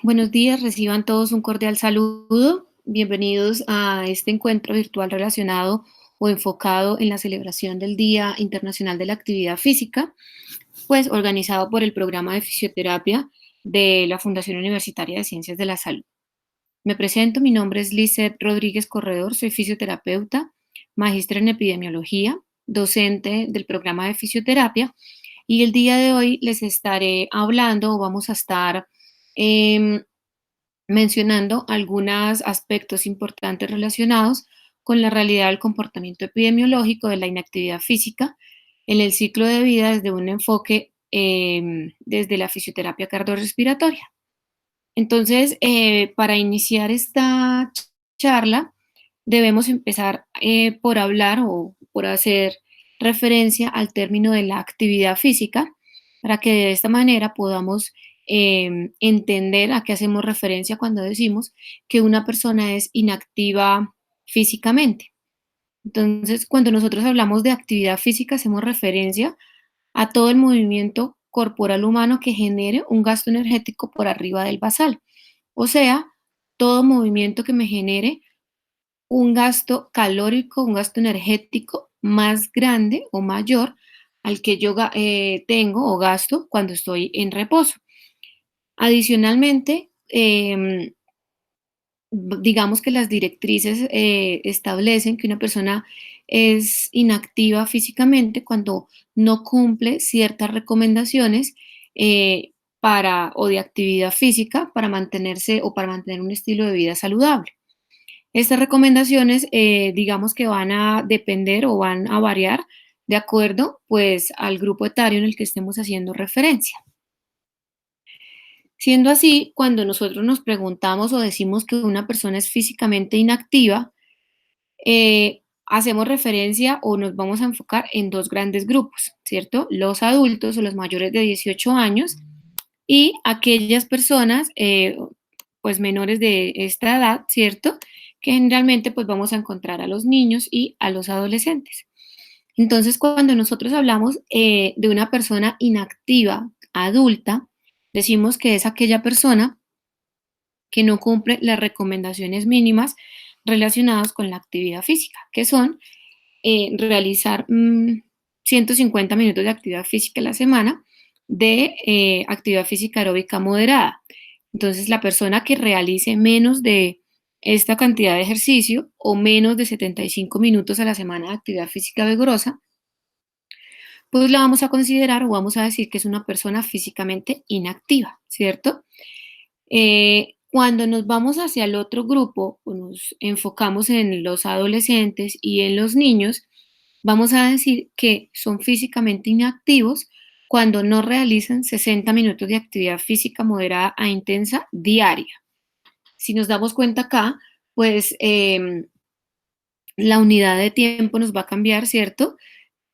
Buenos días, reciban todos un cordial saludo. Bienvenidos a este encuentro virtual relacionado o enfocado en la celebración del Día Internacional de la Actividad Física, pues organizado por el programa de fisioterapia de la Fundación Universitaria de Ciencias de la Salud. Me presento, mi nombre es Lizeth Rodríguez Corredor, soy fisioterapeuta, magistra en epidemiología, docente del programa de fisioterapia y el día de hoy les estaré hablando o vamos a estar em, mencionando algunos aspectos importantes relacionados con la realidad del comportamiento epidemiológico de la inactividad física en el ciclo de vida desde un enfoque desde la fisioterapia cardiorrespiratoria. Entonces, para iniciar esta charla, debemos empezar por hablar o por hacer referencia al término de la actividad física, para que de esta manera podamos entender a qué hacemos referencia cuando decimos que una persona es inactiva físicamente. Entonces, cuando nosotros hablamos de actividad física, hacemos referencia a todo el movimiento corporal humano que genere un gasto energético por arriba del basal. O sea, todo movimiento que me genere un gasto calórico, un gasto energético más grande o mayor al que yo tengo o gasto cuando estoy en reposo. Adicionalmente, digamos que las directrices establecen que una persona es inactiva físicamente cuando no cumple ciertas recomendaciones o de actividad física para mantenerse o para mantener un estilo de vida saludable. Estas recomendaciones, digamos que van a depender o van a variar de acuerdo, pues, al grupo etario en el que estemos haciendo referencia. Siendo así, cuando nosotros nos preguntamos o decimos que una persona es físicamente inactiva, hacemos referencia o nos vamos a enfocar en dos grandes grupos, ¿cierto? Los adultos o los mayores de 18 años y aquellas personas, pues menores de esta edad, ¿cierto? Que generalmente pues vamos a encontrar a los niños y a los adolescentes. Entonces, cuando nosotros hablamos de una persona inactiva, adulta, decimos que es aquella persona que no cumple las recomendaciones mínimas relacionadas con la actividad física, que son realizar 150 minutos de actividad física a la semana de actividad física aeróbica moderada. Entonces, la persona que realice menos de esta cantidad de ejercicio o menos de 75 minutos a la semana de actividad física vigorosa, pues la vamos a considerar o vamos a decir que es una persona físicamente inactiva, ¿cierto? Cuando nos vamos hacia el otro grupo o nos enfocamos en los adolescentes y en los niños, vamos a decir que son físicamente inactivos cuando no realizan 60 minutos de actividad física moderada a intensa diaria. Si nos damos cuenta acá, pues la unidad de tiempo nos va a cambiar, ¿cierto?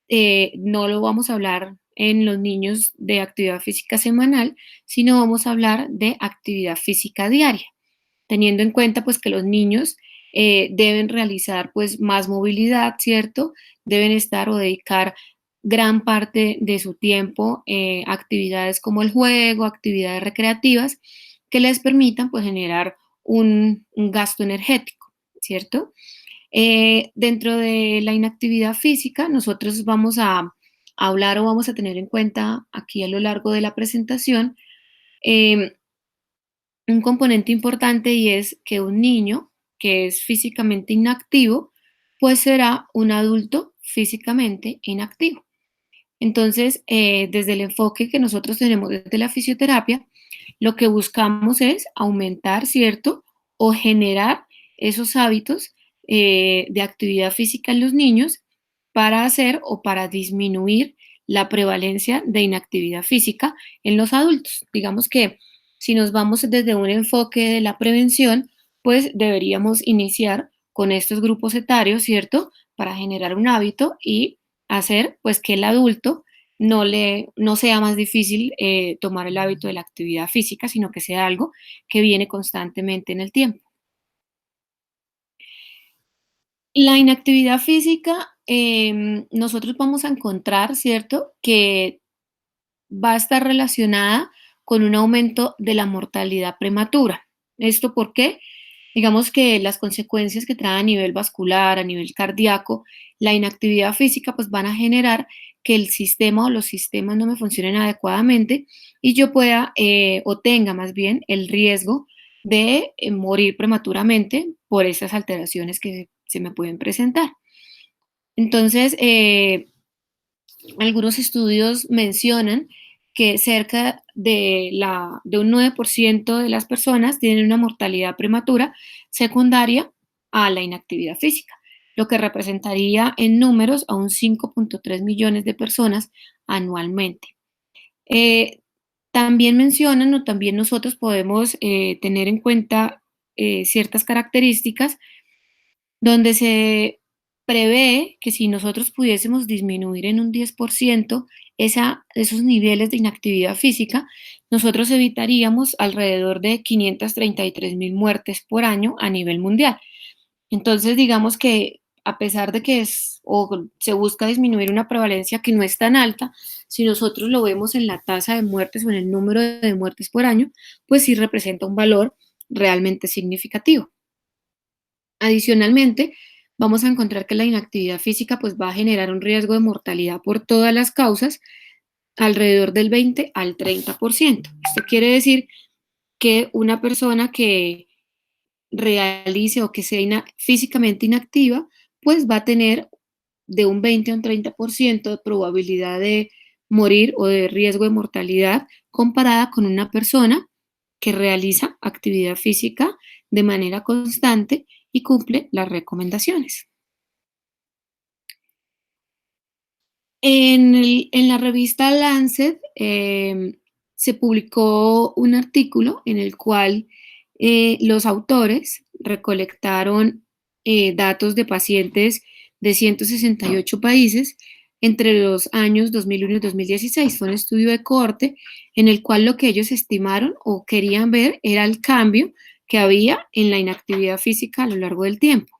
No lo vamos a hablar en los niños de actividad física semanal, sino vamos a hablar de actividad física diaria, teniendo en cuenta pues que los niños deben realizar pues más movilidad, ¿cierto? Deben estar o dedicar gran parte de su tiempo a actividades como el juego, actividades recreativas que les permitan pues generar un gasto energético, ¿cierto? Dentro de la inactividad física, nosotros vamos a hablar o vamos a tener en cuenta aquí a lo largo de la presentación eh, un componente importante y es que un niño que es físicamente inactivo, pues será un adulto físicamente inactivo. Entonces, desde el enfoque que nosotros tenemos desde la fisioterapia, lo que buscamos es aumentar, ¿cierto? O generar esos hábitos de actividad física en los niños para hacer o para disminuir la prevalencia de inactividad física en los adultos. Digamos que si nos vamos desde un enfoque de la prevención, pues deberíamos iniciar con estos grupos etarios, ¿cierto? Para generar un hábito y hacer pues que el adulto no sea más difícil tomar el hábito de la actividad física, sino que sea algo que viene constantemente en el tiempo. La inactividad física, nosotros vamos a encontrar, ¿cierto? Que va a estar relacionada con un aumento de la mortalidad prematura. ¿Esto por qué? Digamos que las consecuencias que trae a nivel vascular, a nivel cardíaco, la inactividad física, pues van a generar que el sistema o los sistemas no me funcionen adecuadamente y yo pueda o tenga más bien el riesgo de morir prematuramente por esas alteraciones que se me pueden presentar. Entonces, algunos estudios mencionan que cerca de un 9% de las personas tienen una mortalidad prematura secundaria a la inactividad física, lo que representaría en números a un 5.3 millones de personas anualmente. Eh, También mencionan o también nosotros podemos tener en cuenta ciertas características donde se prevé que si nosotros pudiésemos disminuir en un 10% esos niveles de inactividad física, nosotros evitaríamos alrededor de 533.000 muertes por año a nivel mundial. Entonces, digamos que a pesar de que se busca disminuir una prevalencia que no es tan alta, si nosotros lo vemos en la tasa de muertes o en el número de muertes por año, pues sí representa un valor realmente significativo. Adicionalmente, vamos a encontrar que la inactividad física pues va a generar un riesgo de mortalidad por todas las causas alrededor del 20 al 30%. Esto quiere decir que una persona que realice o que sea físicamente inactiva, pues va a tener de un 20 a un 30% de probabilidad de morir o de riesgo de mortalidad comparada con una persona que realiza actividad física de manera constante y cumple las recomendaciones. En la revista Lancet se publicó un artículo en el cual los autores recolectaron datos de pacientes de 168 países entre los años 2001 y 2016. Fue un estudio de cohorte en el cual lo que ellos estimaron o querían ver era el cambio que había en la inactividad física a lo largo del tiempo.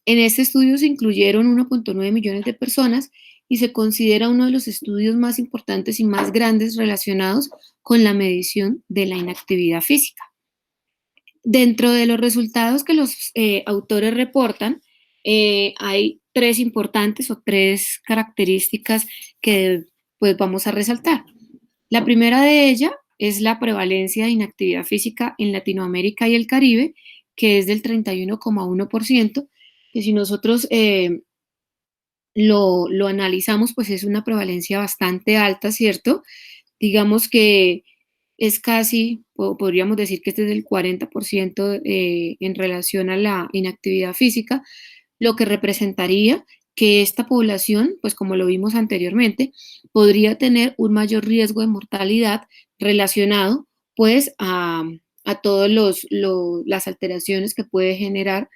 En este estudio se incluyeron 1.9 millones de personas y se considera uno de los estudios más importantes y más grandes relacionados con la medición de la inactividad física. Dentro de los resultados que los autores reportan, hay tres importantes o tres características que pues vamos a resaltar. La primera de ellas es la prevalencia de inactividad física en Latinoamérica y el Caribe, que es del 31,1%, que si nosotros lo analizamos, pues es una prevalencia bastante alta, ¿cierto? Digamos que es casi, podríamos decir que este es del 40% en relación a la inactividad física, lo que representaría que esta población, pues como lo vimos anteriormente, podría tener un mayor riesgo de mortalidad relacionado pues a todas las alteraciones que puede generar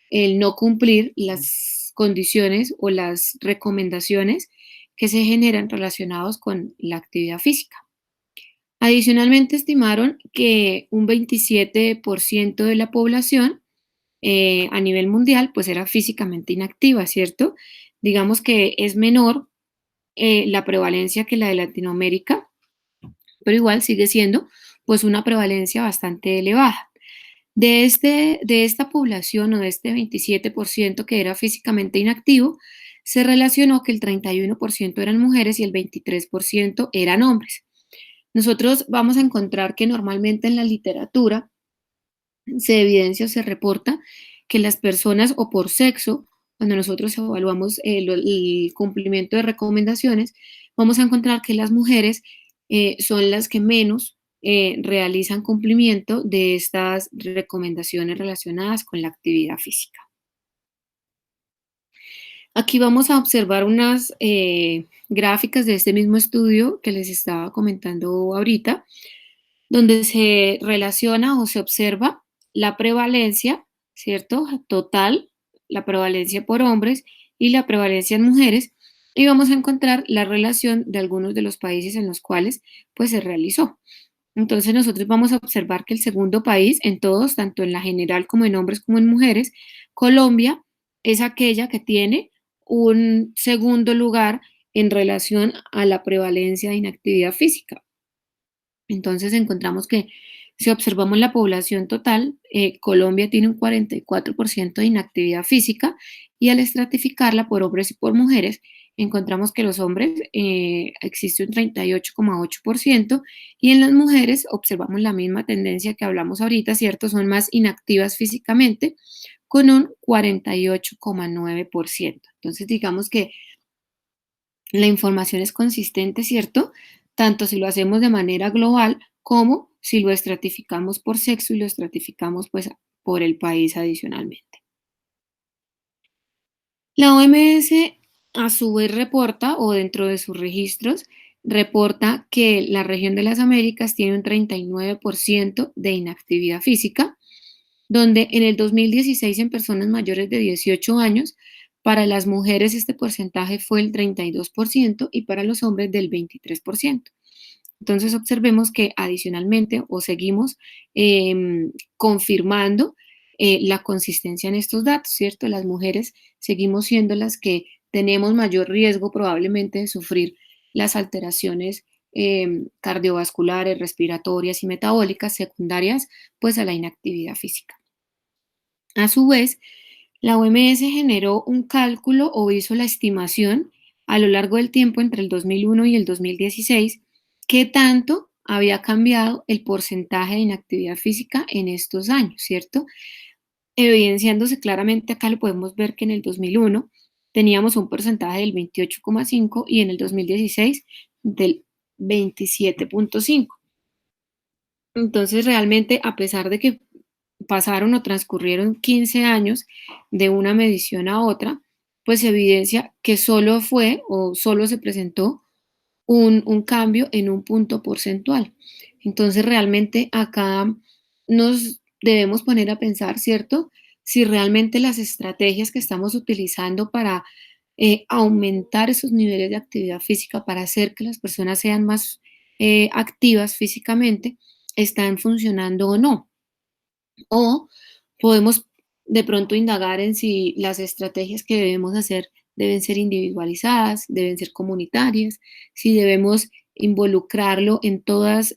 el no cumplir las condiciones o las recomendaciones que se generan relacionados con la actividad física. Adicionalmente, estimaron que un 27% de la población a nivel mundial pues era físicamente inactiva, ¿cierto? Digamos que es menor la prevalencia que la de Latinoamérica, pero igual sigue siendo pues una prevalencia bastante elevada. De esta población o de este 27% que era físicamente inactivo, se relacionó que el 31% eran mujeres y el 23% eran hombres. Nosotros vamos a encontrar que normalmente en la literatura se evidencia o se reporta que las personas o por sexo, cuando nosotros evaluamos el cumplimiento de recomendaciones, vamos a encontrar que las mujeres son las que menos realizan cumplimiento de estas recomendaciones relacionadas con la actividad física. Aquí vamos a observar unas gráficas de este mismo estudio que les estaba comentando ahorita, donde se relaciona o se observa la prevalencia, ¿cierto? Total, la prevalencia por hombres y la prevalencia en mujeres, y vamos a encontrar la relación de algunos de los países en los cuales pues se realizó. Entonces nosotros vamos a observar que el segundo país en todos, tanto en la general como en hombres como en mujeres, Colombia es aquella que tiene un segundo lugar en relación a la prevalencia de inactividad física. Entonces encontramos que si observamos la población total, Colombia tiene un 44% de inactividad física y al estratificarla por hombres y por mujeres, encontramos que los hombres existe un 38,8% y en las mujeres observamos la misma tendencia que hablamos ahorita, ¿cierto? Son más inactivas físicamente con un 48,9%. Entonces digamos que la información es consistente, ¿cierto? Tanto si lo hacemos de manera global como si lo estratificamos por sexo y lo estratificamos pues por el país adicionalmente. La OMS a su vez reporta, o dentro de sus registros, reporta que la región de las Américas tiene un 39% de inactividad física, donde en el 2016 en personas mayores de 18 años, para las mujeres este porcentaje fue el 32% y para los hombres del 23%. Entonces observemos que adicionalmente o seguimos confirmando la consistencia en estos datos, ¿cierto? Las mujeres seguimos siendo las que tenemos mayor riesgo probablemente de sufrir las alteraciones cardiovasculares, respiratorias y metabólicas secundarias pues a la inactividad física. A su vez, la OMS generó un cálculo o hizo la estimación a lo largo del tiempo entre el 2001 y el 2016 qué tanto había cambiado el porcentaje de inactividad física en estos años, ¿cierto? Evidenciándose claramente acá lo podemos ver que en el 2001 teníamos un porcentaje del 28,5 y en el 2016 del 27,5. Entonces, realmente, a pesar de que pasaron o transcurrieron 15 años de una medición a otra, pues se evidencia que solo fue o solo se presentó un cambio en un punto porcentual. Entonces, realmente acá nos debemos poner a pensar, ¿cierto? Si realmente las estrategias que estamos utilizando para aumentar esos niveles de actividad física, para hacer que las personas sean más activas físicamente, están funcionando o no. O podemos de pronto indagar en si las estrategias que debemos hacer deben ser individualizadas, deben ser comunitarias, si debemos involucrarlo en todas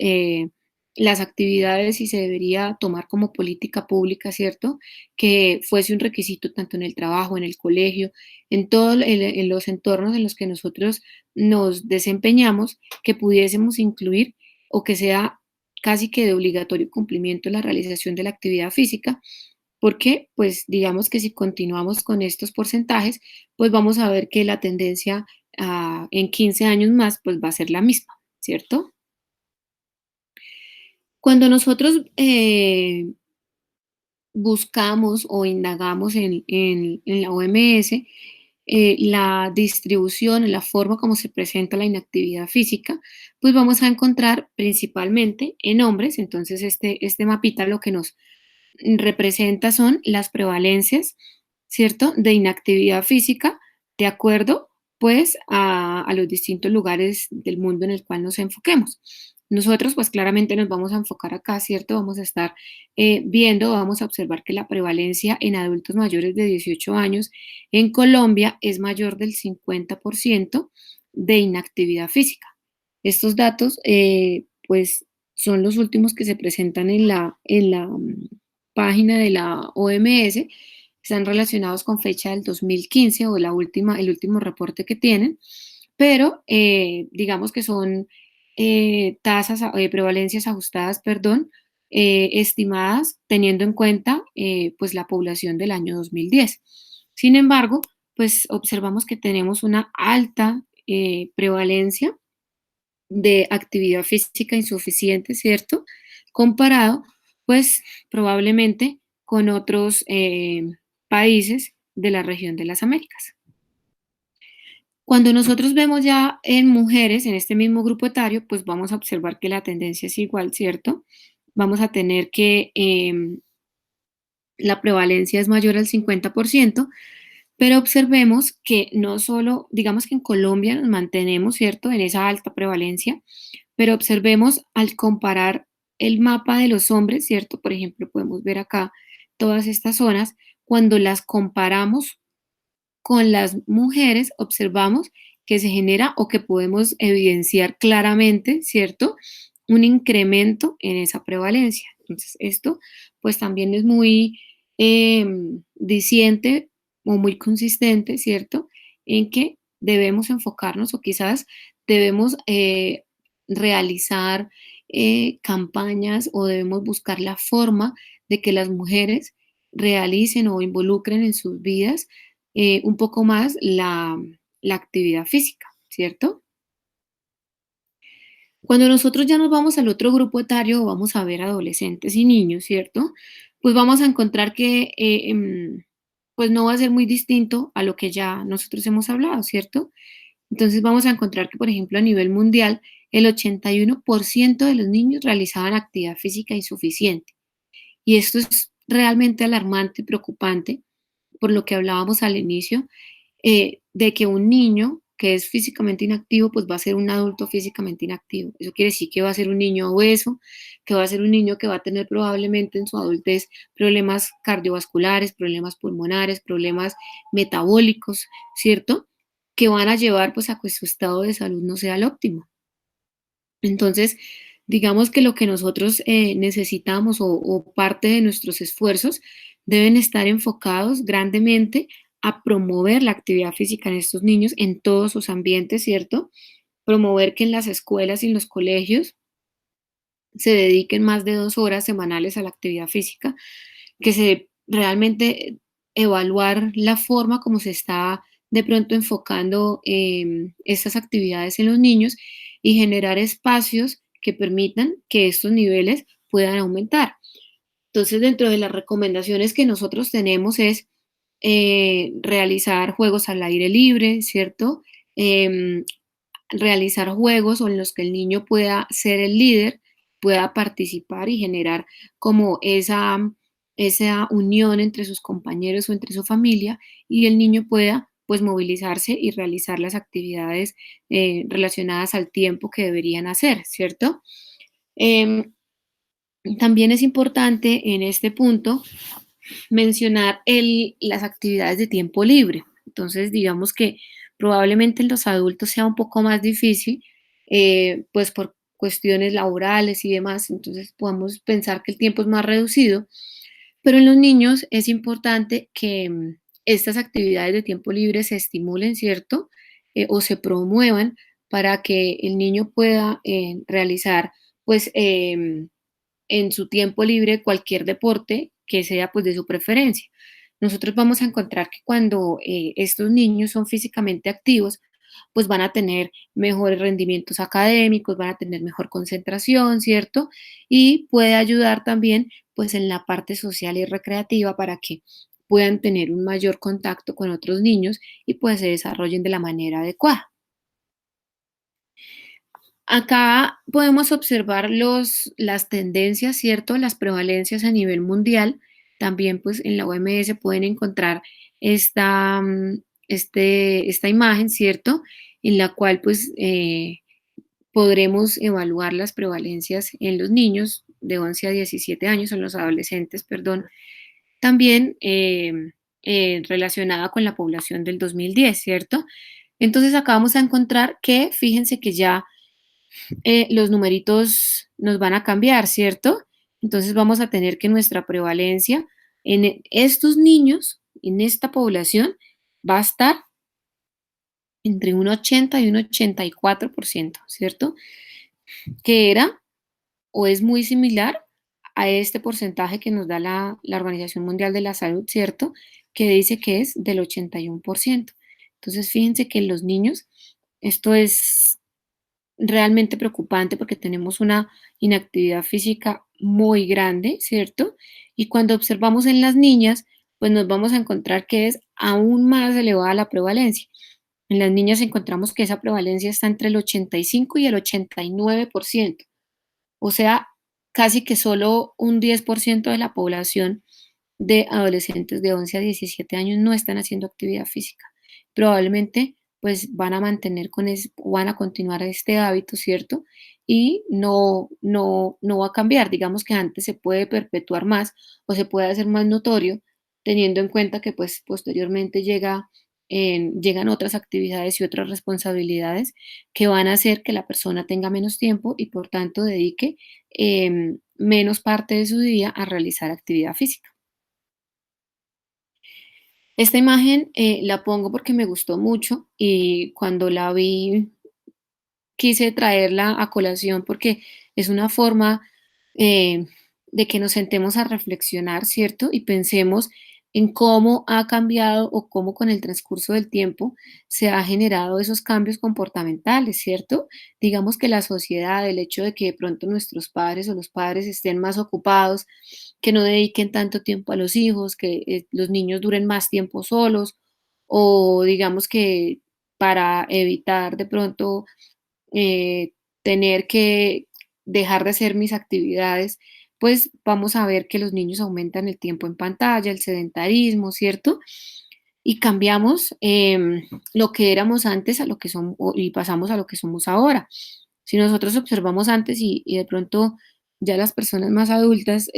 las actividades y se debería tomar como política pública, ¿cierto? Que fuese un requisito tanto en el trabajo, en el colegio, en todos en los entornos en los que nosotros nos desempeñamos, que pudiésemos incluir o que sea casi que de obligatorio cumplimiento la realización de la actividad física, porque pues digamos que si continuamos con estos porcentajes, pues vamos a ver que la tendencia en 15 años más pues va a ser la misma, ¿cierto? Cuando nosotros buscamos o indagamos en la OMS, la distribución, la forma como se presenta la inactividad física, pues vamos a encontrar principalmente en hombres, entonces este mapita lo que nos representa son las prevalencias, ¿cierto?, de inactividad física de acuerdo, pues, a los distintos lugares del mundo en el cual nos enfoquemos. Nosotros, pues, claramente nos vamos a enfocar acá, ¿cierto? Vamos a estar viendo, vamos a observar que la prevalencia en adultos mayores de 18 años en Colombia es mayor del 50% de inactividad física. Estos datos, pues, son los últimos que se presentan en la página de la OMS, están relacionados con fecha del 2015 o el último reporte que tienen, pero digamos que son tasas, prevalencias ajustadas, perdón, estimadas teniendo en cuenta pues la población del año 2010. Sin embargo, pues observamos que tenemos una alta prevalencia de actividad física insuficiente, ¿cierto? Comparado, pues probablemente con otros países de la región de las Américas. Cuando nosotros vemos ya en mujeres, en este mismo grupo etario, pues vamos a observar que la tendencia es igual, ¿cierto? Vamos a tener que la prevalencia es mayor al 50%, pero observemos que no solo, digamos que en Colombia nos mantenemos, ¿cierto?, en esa alta prevalencia, pero observemos al comparar el mapa de los hombres, ¿cierto? Por ejemplo, podemos ver acá todas estas zonas, cuando las comparamos con las mujeres, observamos que se genera o que podemos evidenciar claramente, ¿cierto? un incremento en esa prevalencia. Entonces, esto pues también es muy diciente o muy consistente, ¿cierto? En que debemos enfocarnos o quizás debemos realizar campañas o debemos buscar la forma de que las mujeres realicen o involucren en sus vidas un poco más la actividad física, ¿cierto? Cuando nosotros ya nos vamos al otro grupo etario, vamos a ver adolescentes y niños, ¿cierto? Pues vamos a encontrar que pues no va a ser muy distinto a lo que ya nosotros hemos hablado, ¿cierto? Entonces vamos a encontrar que, por ejemplo, a nivel mundial, el 81% de los niños realizaban actividad física insuficiente. Y esto es realmente alarmante y preocupante, por lo que hablábamos al inicio, de que un niño que es físicamente inactivo, pues va a ser un adulto físicamente inactivo. Eso quiere decir que va a ser un niño obeso, que va a ser un niño que va a tener probablemente en su adultez problemas cardiovasculares, problemas pulmonares, problemas metabólicos, ¿cierto? Que van a llevar pues a que su estado de salud no sea el óptimo. Entonces, digamos que lo que nosotros necesitamos o parte de nuestros esfuerzos deben estar enfocados grandemente a promover la actividad física en estos niños en todos sus ambientes, ¿cierto? Promover que en las escuelas y en los colegios se dediquen más de 2 horas semanales a la actividad física, que se realmente evaluar la forma como se está de pronto enfocando estas actividades en los niños y generar espacios que permitan que estos niveles puedan aumentar. Entonces, dentro de las recomendaciones que nosotros tenemos es realizar juegos al aire libre, ¿cierto? Em, Realizar juegos en los que el niño pueda ser el líder, pueda participar y generar como esa unión entre sus compañeros o entre su familia y el niño pueda pues movilizarse y realizar las actividades relacionadas al tiempo que deberían hacer, ¿cierto? Em, También es importante en este punto mencionar las actividades de tiempo libre. Entonces, digamos que probablemente en los adultos sea un poco más difícil, pues por cuestiones laborales y demás, entonces podemos pensar que el tiempo es más reducido, pero en los niños es importante que estas actividades de tiempo libre se estimulen, ¿cierto? O se promuevan para que el niño pueda realizar, pues, en su tiempo libre cualquier deporte que sea pues de su preferencia. Nosotros vamos a encontrar que cuando estos niños son físicamente activos, pues van a tener mejores rendimientos académicos, van a tener mejor concentración, ¿cierto? Y puede ayudar también pues en la parte social y recreativa para que puedan tener un mayor contacto con otros niños y pues se desarrollen de la manera adecuada. Acá podemos observar las tendencias, ¿cierto? Las prevalencias a nivel mundial. También, pues, en la OMS pueden encontrar esta imagen, ¿cierto? En la cual, pues, podremos evaluar las prevalencias en los niños de 11 a 17 años, en los adolescentes, perdón, también relacionada con la población del 2010, ¿cierto? Entonces, acá vamos a encontrar que, fíjense que ya los numeritos nos van a cambiar, ¿cierto? Entonces vamos a tener que nuestra prevalencia en estos niños, en esta población, va a estar entre un 80 y un 84%, ¿cierto? Que era o es muy similar a este porcentaje que nos da la Organización Mundial de la Salud, ¿cierto? Que dice que es del 81%. Entonces, fíjense que en los niños esto es realmente preocupante porque tenemos una inactividad física muy grande, ¿cierto? Y cuando observamos en las niñas, pues nos vamos a encontrar que es aún más elevada la prevalencia. En las niñas encontramos que esa prevalencia está entre el 85 y el 89%. O sea, casi que solo un 10% de la población de adolescentes de 11 a 17 años no están haciendo actividad física. Probablemente pues van a mantener van a continuar este hábito, ¿cierto? Y no va a cambiar. Digamos que antes se puede perpetuar más o se puede hacer más notorio, teniendo en cuenta que pues posteriormente llega llegan otras actividades y otras responsabilidades que van a hacer que la persona tenga menos tiempo y por tanto dedique menos parte de su día a realizar actividad física. Esta imagen la pongo porque me gustó mucho y cuando la vi quise traerla a colación porque es una forma eh, de que nos sentemos a reflexionar, ¿cierto? Y pensemos en cómo ha cambiado o cómo con el transcurso del tiempo se ha generado esos cambios comportamentales, ¿cierto? Digamos que la sociedad, el hecho de que de pronto nuestros padres o los padres estén más ocupados, que no dediquen tanto tiempo a los hijos, que los niños duren más tiempo solos, o digamos que para evitar de pronto eh, tener que dejar de hacer mis actividades, pues vamos a ver que los niños aumentan el tiempo en pantalla, el sedentarismo, ¿cierto? Y cambiamos lo que éramos antes a lo que somos y pasamos a lo que somos ahora. Si nosotros observamos antes y de pronto ya las personas más adultas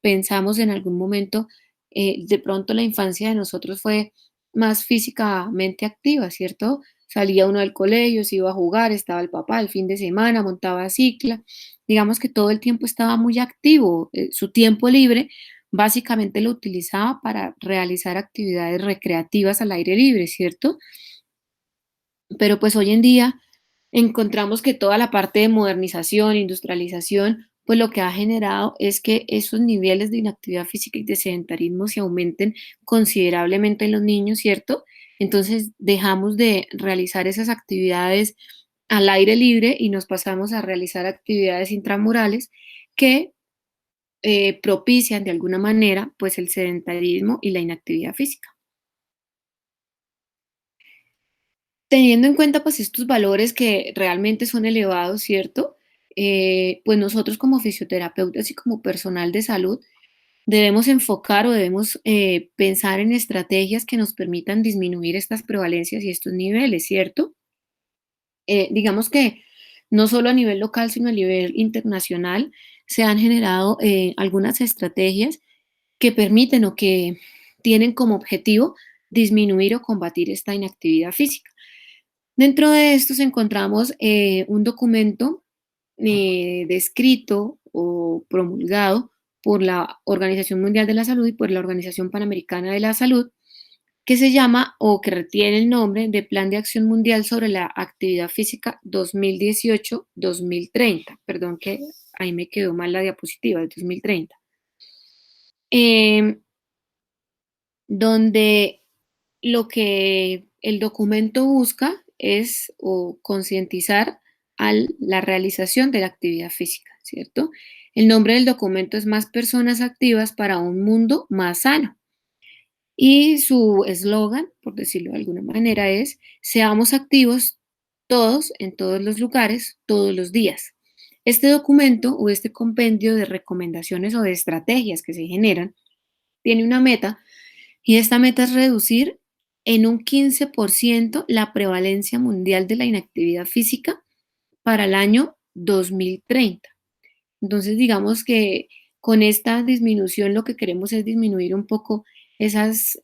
pensamos en algún momento, de pronto la infancia de nosotros fue más físicamente activa, ¿cierto? Salía uno del colegio, se iba a jugar, estaba el papá el fin de semana, montaba cicla. Digamos que todo el tiempo estaba muy activo. Su tiempo libre básicamente lo utilizaba para realizar actividades recreativas al aire libre, ¿cierto? Pero pues hoy en día encontramos que toda la parte de modernización, industrialización, pues lo que ha generado es que esos niveles de inactividad física y de sedentarismo se aumenten considerablemente en los niños, ¿cierto? Entonces dejamos de realizar esas actividades al aire libre y nos pasamos a realizar actividades intramurales que propician de alguna manera pues el sedentarismo y la inactividad física. Teniendo en cuenta, pues, estos valores que realmente son elevados, ¿cierto? Pues, nosotros como fisioterapeutas y como personal de salud debemos enfocar o debemos, pensar en estrategias que nos permitan disminuir estas prevalencias y estos niveles, ¿cierto? Digamos que no solo a nivel local, sino a nivel internacional se han generado, algunas estrategias que permiten o que tienen como objetivo disminuir o combatir esta inactividad física. Dentro de estos encontramos un documento descrito o promulgado por la Organización Mundial de la Salud y por la Organización Panamericana de la Salud, que se llama o que retiene el nombre de Plan de Acción Mundial sobre la Actividad Física 2018-2030. Perdón que ahí me quedó mal la diapositiva, de 2030. Em, donde lo que el documento busca es o concientizar a la realización de la actividad física, ¿cierto? El nombre del documento es Más personas activas para un mundo más sano. Y su eslogan, por decirlo de alguna manera, es Seamos activos todos, en todos los lugares, todos los días. Este documento o este compendio de recomendaciones o de estrategias que se generan tiene una meta y esta meta es reducir en un 15% la prevalencia mundial de la inactividad física para el año 2030. Entonces, digamos que con esta disminución lo que queremos es disminuir un poco esas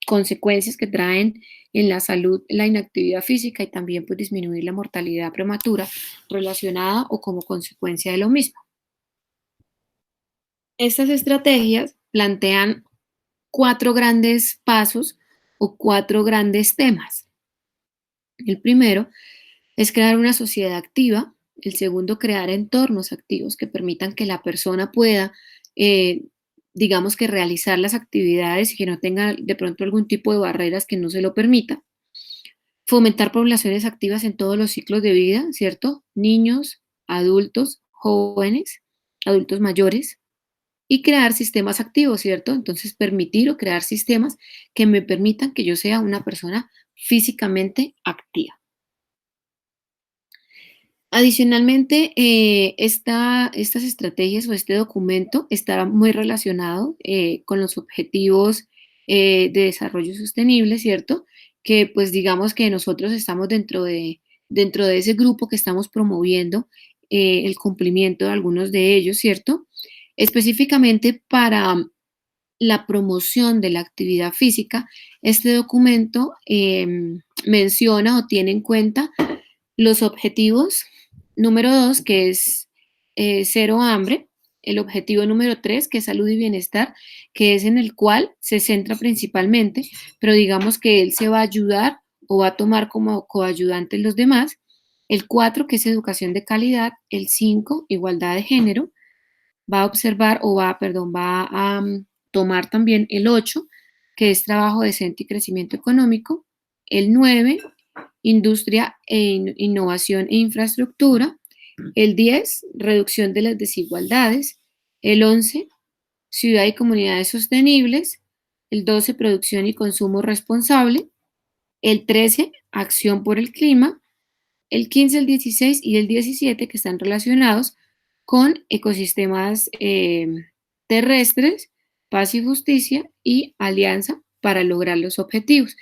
consecuencias que traen en la salud la inactividad física y también pues disminuir la mortalidad prematura relacionada o como consecuencia de lo mismo. Estas estrategias plantean cuatro grandes pasos o cuatro grandes temas. El primero es crear una sociedad activa. El segundo, crear entornos activos que permitan que la persona pueda, eh, digamos que realizar las actividades y que no tenga de pronto algún tipo de barreras que no se lo permita. Fomentar poblaciones activas en todos los ciclos de vida, ¿cierto? Niños, adultos, jóvenes, adultos mayores y crear sistemas activos, ¿cierto? Entonces, permitir o crear sistemas que me permitan que yo sea una persona físicamente activa. Adicionalmente, estas estrategias o este documento estará muy relacionado con los objetivos de desarrollo sostenible, ¿cierto? Que pues digamos que nosotros estamos dentro de ese grupo que estamos promoviendo el cumplimiento de algunos de ellos, ¿cierto? Específicamente para la promoción de la actividad física Este documento menciona o tiene en cuenta los objetivos número 2, que es cero hambre, el objetivo número 3, que es salud y bienestar, que es en el cual se centra principalmente, pero digamos que él se va a ayudar o va a tomar como coayudante los demás. El 4, que es educación de calidad. El 5, igualdad de género. Va a observar o va, perdón, va a tomar también el 8, que es trabajo decente y crecimiento económico. El 9, industria, innovación e infraestructura. El 10, reducción de las desigualdades. El 11, ciudad y comunidades sostenibles. El 12, producción y consumo responsable. El 13, acción por el clima. El 15, el 16 y el 17, que están relacionados con ecosistemas terrestres, paz y justicia y alianza para lograr los objetivos.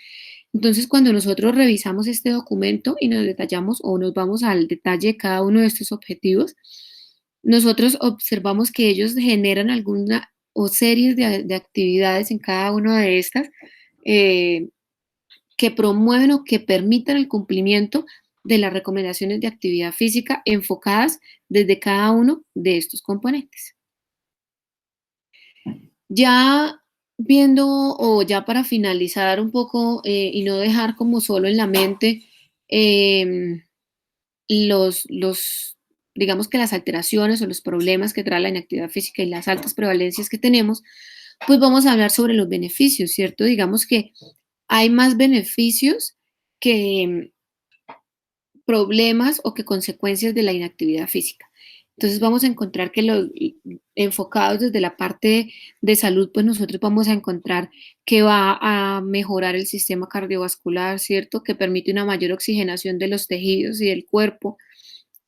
Entonces, cuando nosotros revisamos este documento y nos detallamos o nos vamos al detalle de cada uno de estos objetivos, nosotros observamos que ellos generan alguna o series de actividades en cada una de estas eh, que promueven o que permitan el cumplimiento de las recomendaciones de actividad física enfocadas desde cada uno de estos componentes. Ya viendo o ya para finalizar un poco y no dejar como solo en la mente em, digamos que las alteraciones o los problemas que trae la inactividad física y las altas prevalencias que tenemos, pues vamos a hablar sobre los beneficios, ¿cierto? Digamos que hay más beneficios que problemas o que consecuencias de la inactividad física. Entonces vamos a encontrar que los enfocados desde la parte de salud, pues nosotros vamos a encontrar que va a mejorar el sistema cardiovascular, ¿cierto? Que permite una mayor oxigenación de los tejidos y del cuerpo,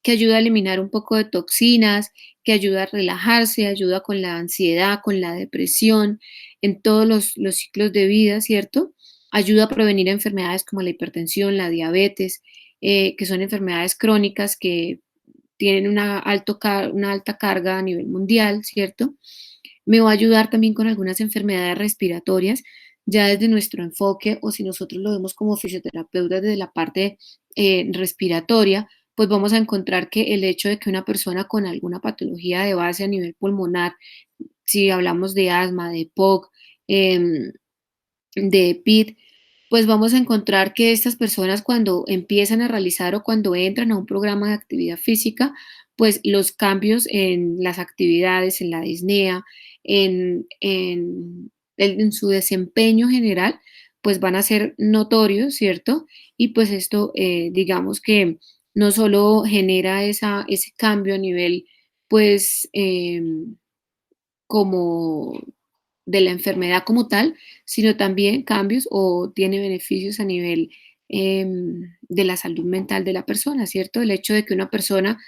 que ayuda a eliminar un poco de toxinas, que ayuda a relajarse, ayuda con la ansiedad, con la depresión, en todos los ciclos de vida, ¿cierto? Ayuda a prevenir enfermedades como la hipertensión, la diabetes, que son enfermedades crónicas que tienen una alta carga a nivel mundial, ¿cierto? Me va a ayudar también con algunas enfermedades respiratorias, ya desde nuestro enfoque, o si nosotros lo vemos como fisioterapeutas desde la parte respiratoria, pues vamos a encontrar que el hecho de que una persona con alguna patología de base a nivel pulmonar, si hablamos de asma, de POC, em, de PID, pues vamos a encontrar que estas personas cuando empiezan a realizar o cuando entran a un programa de actividad física, pues los cambios en las actividades, en la disnea, en su desempeño general, pues van a ser notorios, ¿cierto? Y pues esto, digamos que no solo genera ese cambio a nivel, pues, como de la enfermedad como tal, sino también cambios o tiene beneficios a nivel de la salud mental de la persona, ¿cierto? El hecho de que una persona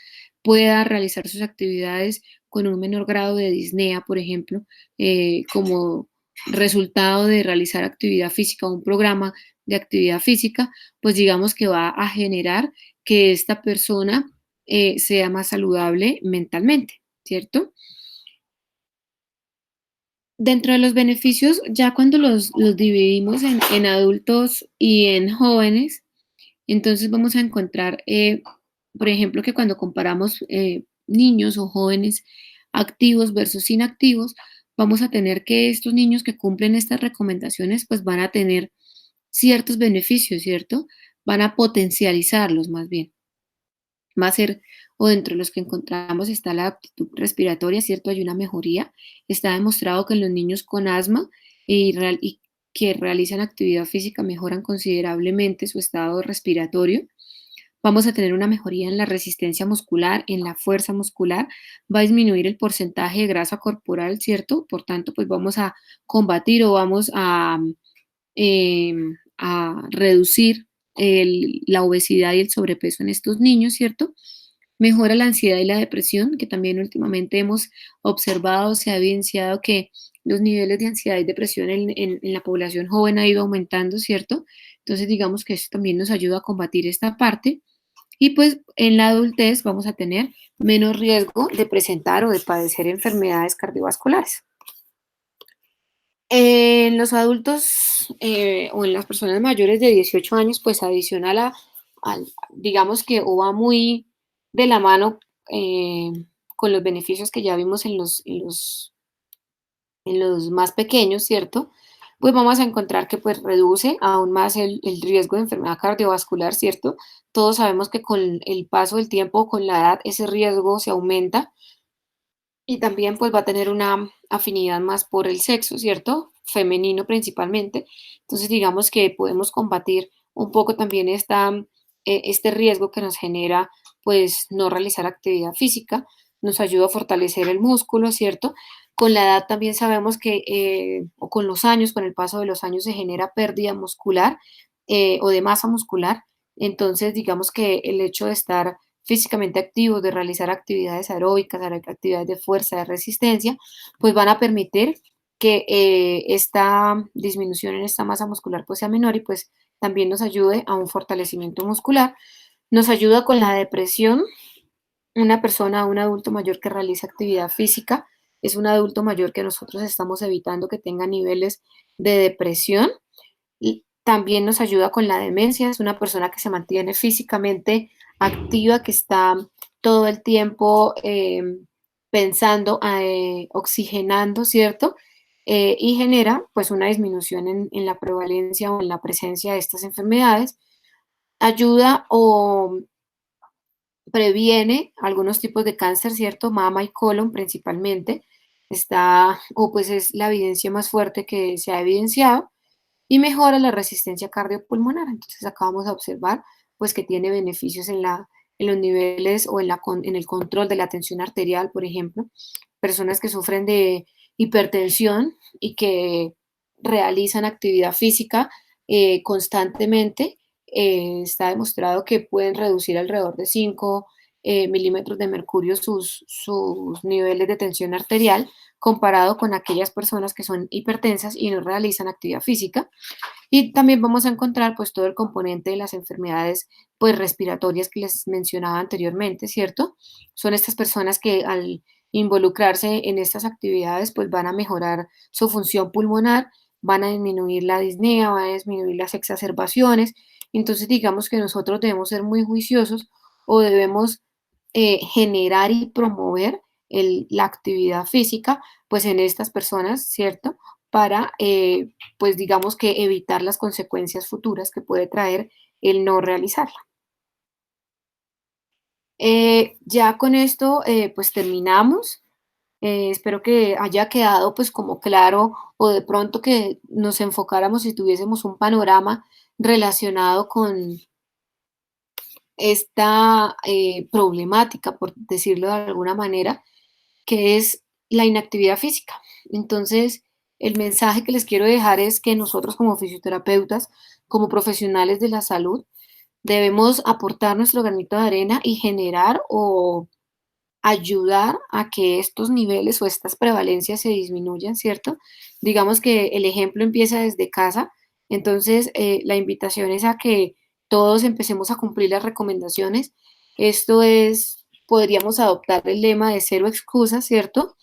pueda realizar sus actividades con un menor grado de disnea, por ejemplo, como resultado de realizar actividad física o un programa de actividad física, pues digamos que va a generar que esta persona sea más saludable mentalmente, ¿cierto? Dentro de los beneficios, ya cuando los dividimos en adultos y en jóvenes, entonces vamos a encontrar, por ejemplo, que cuando comparamos niños o jóvenes activos versus inactivos, vamos a tener que estos niños que cumplen estas recomendaciones, pues van a tener ciertos beneficios, ¿cierto? Van a potencializarlos más bien. Va a ser, o dentro de los que encontramos está la aptitud respiratoria, ¿cierto? Hay una mejoría. Está demostrado que en los niños con asma y que realizan actividad física mejoran considerablemente su estado respiratorio. Vamos a tener una mejoría en la resistencia muscular, en la fuerza muscular, va a disminuir el porcentaje de grasa corporal, ¿cierto? Por tanto, pues vamos a combatir o vamos a reducir la obesidad y el sobrepeso en estos niños, ¿cierto? Mejora la ansiedad y la depresión, que también últimamente hemos observado, se ha evidenciado que los niveles de ansiedad y depresión en la población joven ha ido aumentando, ¿cierto? Entonces, digamos que esto también nos ayuda a combatir esta parte. Y pues en la adultez vamos a tener menos riesgo de presentar o de padecer enfermedades cardiovasculares. En los adultos, o en las personas mayores de 18 años, pues adicional digamos que o va muy de la mano eh, con los beneficios que ya vimos en los más pequeños, ¿cierto? Pues vamos a encontrar que pues reduce aún más el riesgo de enfermedad cardiovascular, ¿cierto? Todos sabemos que con el paso del tiempo, con la edad, ese riesgo se aumenta y también pues va a tener una afinidad más por el sexo, ¿cierto? Femenino principalmente. Entonces digamos que podemos combatir un poco también este riesgo que nos genera pues no realizar actividad física. Nos ayuda a fortalecer el músculo, ¿cierto? Con la edad también sabemos que, o con los años, con el paso de los años se genera pérdida muscular o de masa muscular. Entonces digamos que el hecho de estar físicamente activos, de realizar actividades aeróbicas, actividades de fuerza, de resistencia, pues van a permitir que esta disminución en esta masa muscular pues sea menor y pues también nos ayude a un fortalecimiento muscular. Nos ayuda con la depresión. Una persona, un adulto mayor que realiza actividad física, es un adulto mayor que nosotros estamos evitando que tenga niveles de depresión y también nos ayuda con la demencia, es una persona que se mantiene físicamente activa, que está todo el tiempo pensando, oxigenando, ¿cierto? Y genera pues una disminución en la prevalencia o en la presencia de estas enfermedades. Ayuda o previene algunos tipos de cáncer, ¿cierto? Mama y colon principalmente. O pues es la evidencia más fuerte que se ha evidenciado y mejora la resistencia cardiopulmonar. Entonces acá vamos a observar pues que tiene beneficios en los niveles o en el control de la tensión arterial, por ejemplo. Personas que sufren de hipertensión y que realizan actividad física constantemente, está demostrado que pueden reducir alrededor de 5 milímetros de mercurio sus niveles de tensión arterial comparado con aquellas personas que son hipertensas y no realizan actividad física. Y también vamos a encontrar pues todo el componente de las enfermedades pues respiratorias que les mencionaba anteriormente, ¿cierto? Son estas personas que al involucrarse en estas actividades pues van a mejorar su función pulmonar, van a disminuir la disnea, van a disminuir las exacerbaciones. Entonces digamos que nosotros debemos ser muy juiciosos o debemos generar y promover la actividad física pues en estas personas, ¿cierto? Para pues digamos que evitar las consecuencias futuras que puede traer el no realizarla. Ya con esto pues terminamos. Espero que haya quedado pues como claro o de pronto que nos enfocáramos y tuviésemos un panorama relacionado con esta problemática, por decirlo de alguna manera, que es la inactividad física. Entonces, el mensaje que les quiero dejar es que nosotros como fisioterapeutas, como profesionales de la salud, debemos aportar nuestro granito de arena y generar o ayudar a que estos niveles o estas prevalencias se disminuyan, ¿cierto? Digamos que el ejemplo empieza desde casa, entonces la invitación es a que todos empecemos a cumplir las recomendaciones. Esto es, podríamos adoptar el lema de cero excusas, ¿cierto?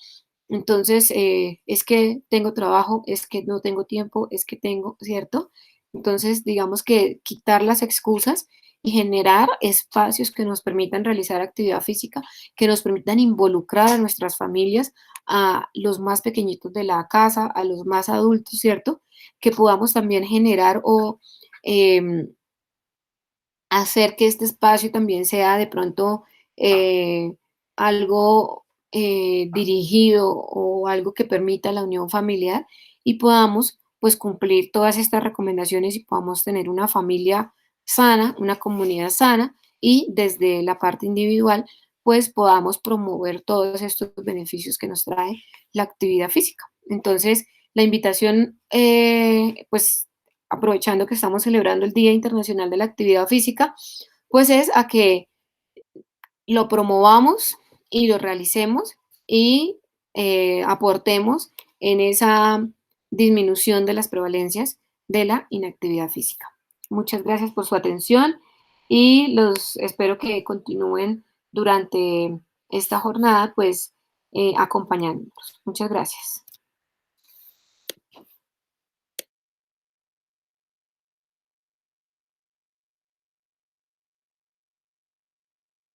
Entonces, es que tengo trabajo, es que no tengo tiempo, es que tengo, ¿cierto? Entonces, digamos que quitar las excusas y generar espacios que nos permitan realizar actividad física, que nos permitan involucrar a nuestras familias, a los más pequeñitos de la casa, a los más adultos, ¿cierto? Que podamos también generar o em, hacer que este espacio también sea de pronto algo dirigido o algo que permita la unión familiar y podamos pues cumplir todas estas recomendaciones y podamos tener una familia sana, una comunidad sana y desde la parte individual pues podamos promover todos estos beneficios que nos trae la actividad física. Entonces, la invitación pues aprovechando que estamos celebrando el Día Internacional de la Actividad Física, pues es a que lo promovamos y lo realicemos y aportemos en esa disminución de las prevalencias de la inactividad física. Muchas gracias por su atención y los espero que continúen durante esta jornada, pues acompañándonos. Muchas gracias.